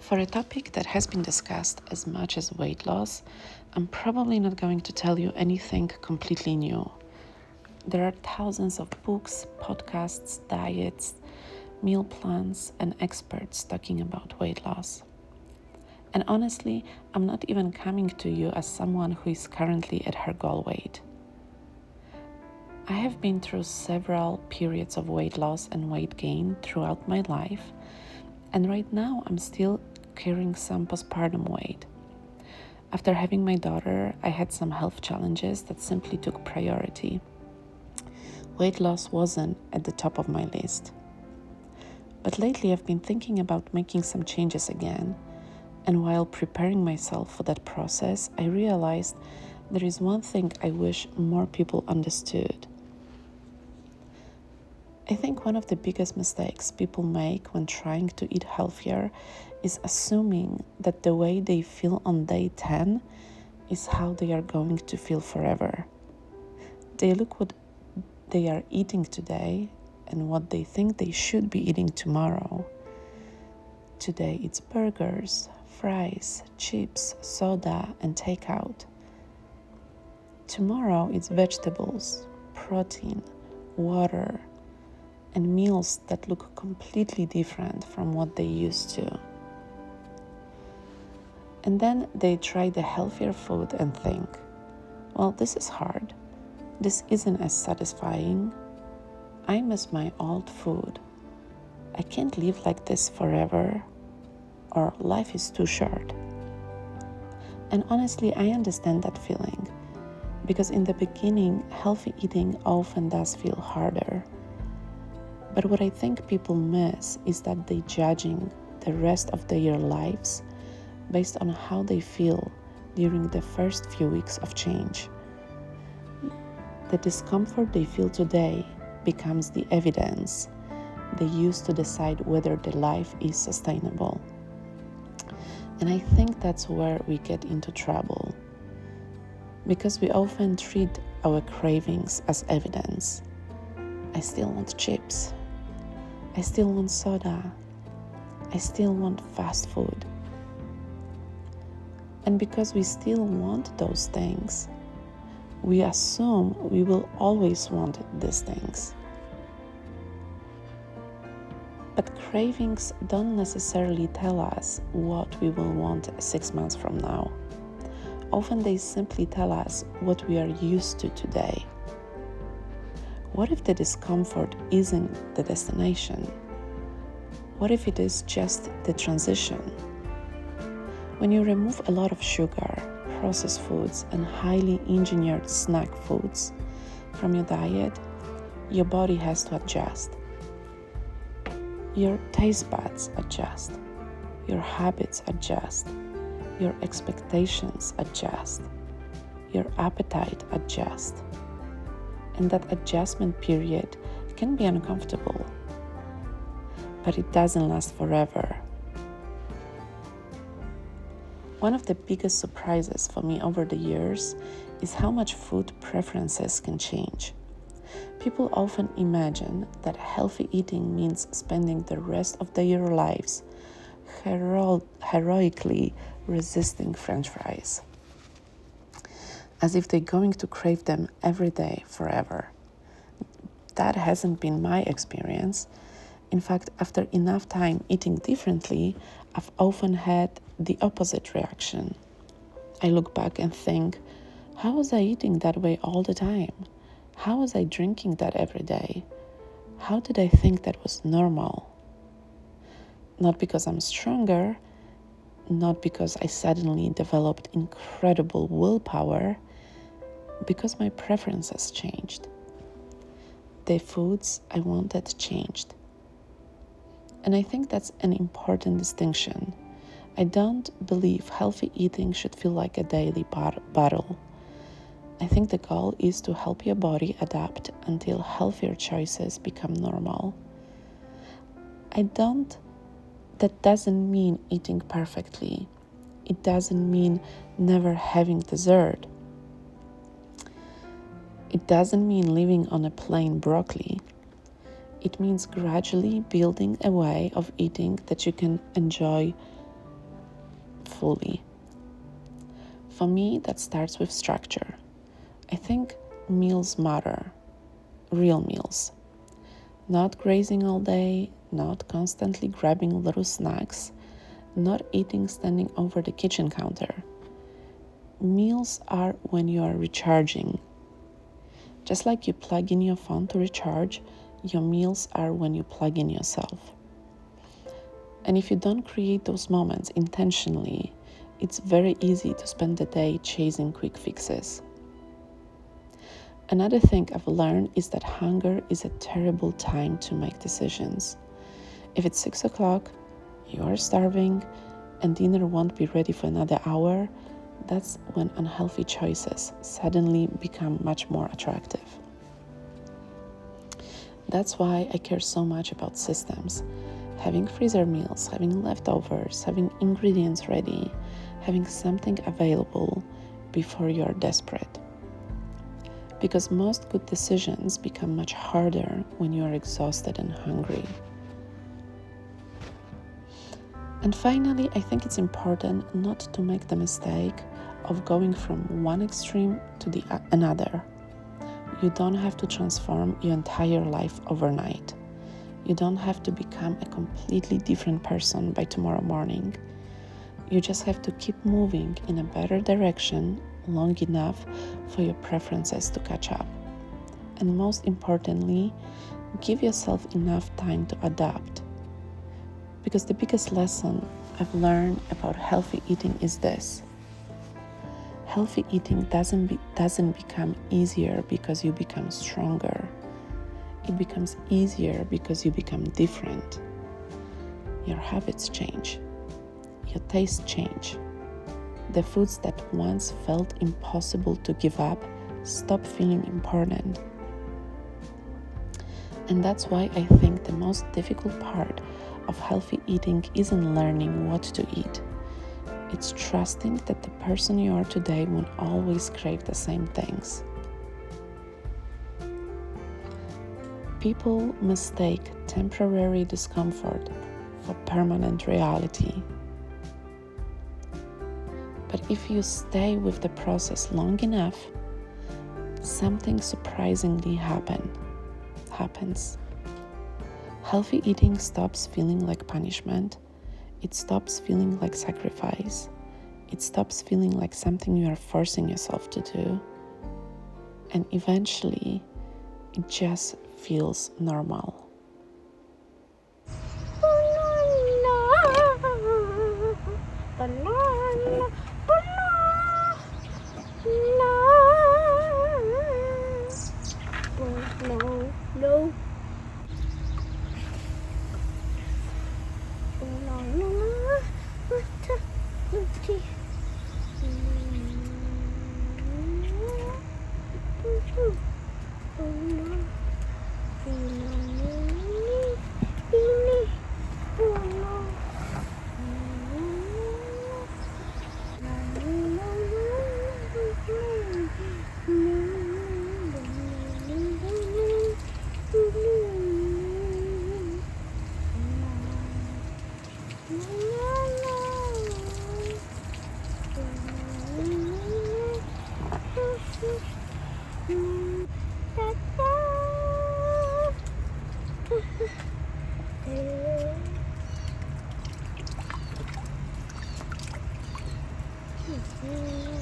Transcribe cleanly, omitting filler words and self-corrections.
For a topic that has been discussed as much as weight loss, I'm probably not going to tell you anything completely new. There are thousands of books, podcasts, diets, meal plans, and experts talking about weight loss. And honestly, I'm not even coming to you as someone who is currently at her goal weight. I have been through several periods of weight loss and weight gain throughout my life, and right now I'm still carrying some postpartum weight. After having my daughter, I had some health challenges that simply took priority. Weight loss wasn't at the top of my list. But lately I've been thinking about making some changes again, and while preparing myself for that process, I realized there is one thing I wish more people understood. I think one of the biggest mistakes people make when trying to eat healthier is assuming that the way they feel on day 10 is how they are going to feel forever. They look what they are eating today and what they think they should be eating tomorrow. Today it's burgers, fries, chips, soda, and takeout. Tomorrow it's vegetables, protein, water, and meals that look completely different from what they used to. And then they try the healthier food and think, well, this is hard. This isn't as satisfying. I miss my old food. I can't live like this forever, or life is too short. And honestly, I understand that feeling, because in the beginning, healthy eating often does feel harder. But what I think people miss is that they're judging the rest of their lives based on how they feel during the first few weeks of change. The discomfort they feel today becomes the evidence they use to decide whether their life is sustainable. And I think that's where we get into trouble, because we often treat our cravings as evidence. I still want chips. I still want soda. I still want fast food. And because we still want those things, we assume we will always want these things. But cravings don't necessarily tell us what we will want 6 months from now. Often they simply tell us what we are used to today. What if the discomfort isn't the destination? What if it is just the transition? When you remove a lot of sugar, processed foods, and highly engineered snack foods from your diet, your body has to adjust. Your taste buds adjust. Your habits adjust. Your expectations adjust. Your appetite adjusts. And that adjustment period can be uncomfortable, but it doesn't last forever. One of the biggest surprises for me over the years is how much food preferences can change. People often imagine that healthy eating means spending the rest of their lives heroically resisting French fries, as if they're going to crave them every day forever. That hasn't been my experience. In fact, after enough time eating differently, I've often had the opposite reaction. I look back and think, how was I eating that way all the time? How was I drinking that every day? How did I think that was normal? Not because I'm stronger, not because I suddenly developed incredible willpower, because my preferences changed. The foods I wanted changed. And I think that's an important distinction. I don't believe healthy eating should feel like a daily battle. I think the goal is to help your body adapt until healthier choices become normal. That doesn't mean eating perfectly. It doesn't mean never having dessert. It doesn't mean living on a plain broccoli. It means gradually building a way of eating that you can enjoy fully. For me, that starts with structure. I think meals matter, real meals. Not grazing all day, not constantly grabbing little snacks, not eating standing over the kitchen counter. Meals are when you are recharging. Just like you plug in your phone to recharge, your meals are when you plug in yourself. And if you don't create those moments intentionally, it's very easy to spend the day chasing quick fixes. Another thing I've learned is that hunger is a terrible time to make decisions. If it's 6 o'clock, you are starving, and dinner won't be ready for another hour, that's when unhealthy choices suddenly become much more attractive. That's why I care so much about systems. Having freezer meals, having leftovers, having ingredients ready, having something available before you are desperate. Because most good decisions become much harder when you are exhausted and hungry. And finally, I think it's important not to make the mistake of going from one extreme to another. You don't have to transform your entire life overnight. You don't have to become a completely different person by tomorrow morning. You just have to keep moving in a better direction long enough for your preferences to catch up. And most importantly, give yourself enough time to adapt. Because the biggest lesson I've learned about healthy eating is this. Healthy eating doesn't become easier because you become stronger. It becomes easier because you become different. Your habits change. Your tastes change. The foods that once felt impossible to give up stop feeling important. And that's why I think the most difficult part of healthy eating isn't learning what to eat. It's trusting that the person you are today won't always crave the same things. People mistake temporary discomfort for permanent reality. But if you stay with the process long enough, something surprisingly happens. Healthy eating stops feeling like punishment. It stops feeling like sacrifice. It stops feeling like something you are forcing yourself to do. And eventually, it just feels normal. No. Mm-hmm.